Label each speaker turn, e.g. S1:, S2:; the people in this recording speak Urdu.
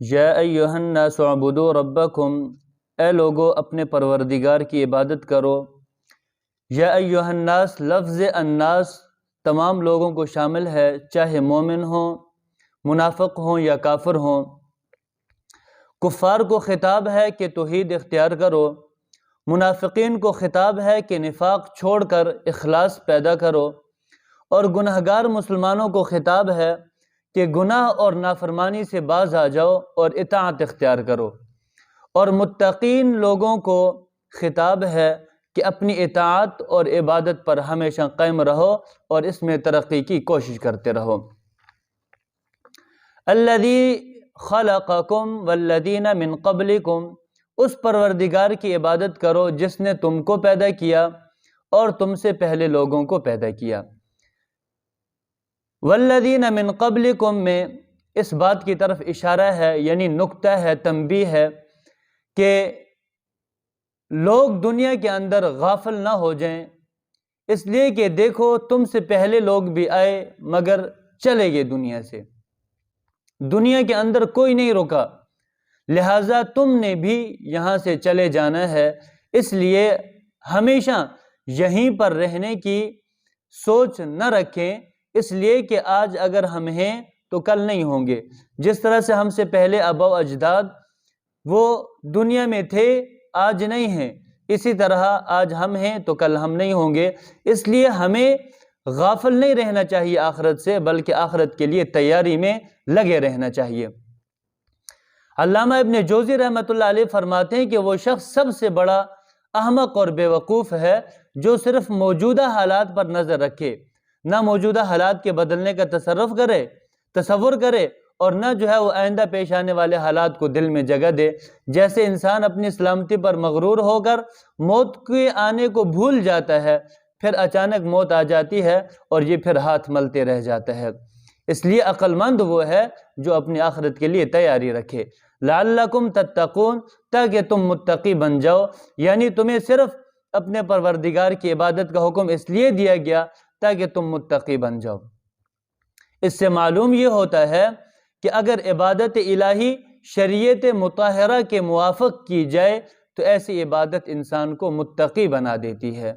S1: یا ایہا الناس اعبدوا ربکم، اے لوگو اپنے پروردگار کی عبادت کرو۔ یا ایہا الناس، لفظ الناس تمام لوگوں کو شامل ہے، چاہے مومن ہوں، منافق ہوں یا کافر ہوں۔ کفار کو خطاب ہے کہ توحید اختیار کرو، منافقین کو خطاب ہے کہ نفاق چھوڑ کر اخلاص پیدا کرو، اور گنہگار مسلمانوں کو خطاب ہے کہ گناہ اور نافرمانی سے باز آ جاؤ اور اطاعت اختیار کرو، اور متقین لوگوں کو خطاب ہے کہ اپنی اطاعت اور عبادت پر ہمیشہ قائم رہو اور اس میں ترقی کی کوشش کرتے رہو۔ الذی خلقکم والذین من قبلکم، اس پروردگار کی عبادت کرو جس نے تم کو پیدا کیا اور تم سے پہلے لوگوں کو پیدا کیا۔ والذین من قبلکم میں اس بات کی طرف اشارہ ہے، یعنی نکتہ ہے، تنبیہ ہے کہ لوگ دنیا کے اندر غافل نہ ہو جائیں، اس لیے کہ دیکھو تم سے پہلے لوگ بھی آئے مگر چلے گئے دنیا سے، دنیا کے اندر کوئی نہیں رکا، لہٰذا تم نے بھی یہاں سے چلے جانا ہے، اس لیے ہمیشہ یہیں پر رہنے کی سوچ نہ رکھیں، اس لیے کہ آج اگر ہم ہیں تو کل نہیں ہوں گے۔ جس طرح سے ہم سے پہلے آباء و اجداد وہ دنیا میں تھے، آج نہیں ہیں، اسی طرح آج ہم ہیں تو کل ہم نہیں ہوں گے، اس لیے ہمیں غافل نہیں رہنا چاہیے آخرت سے، بلکہ آخرت کے لیے تیاری میں لگے رہنا چاہیے۔ علامہ ابن جوزی رحمۃ اللہ علیہ فرماتے ہیں کہ وہ شخص سب سے بڑا احمق اور بیوقوف ہے جو صرف موجودہ حالات پر نظر رکھے، نہ موجودہ حالات کے بدلنے کا تصور کرے اور نہ جو ہے وہ آئندہ پیش آنے والے حالات کو دل میں جگہ دے۔ جیسے انسان اپنی سلامتی پر مغرور ہو کر موت کے آنے کو بھول جاتا ہے، پھر اچانک موت آ جاتی ہے اور یہ پھر ہاتھ ملتے رہ جاتا ہے۔ اس لیے عقل مند وہ ہے جو اپنی آخرت کے لیے تیاری رکھے۔ لعلکم تتقون، تاکہ تم متقی بن جاؤ، یعنی تمہیں صرف اپنے پروردگار کی عبادت کا حکم اس لیے دیا گیا تاکہ تم متقی بن جاؤ۔ اس سے معلوم یہ ہوتا ہے کہ اگر عبادت الہی شریعت مطہرہ کے موافق کی جائے تو ایسی عبادت انسان کو متقی بنا دیتی ہے۔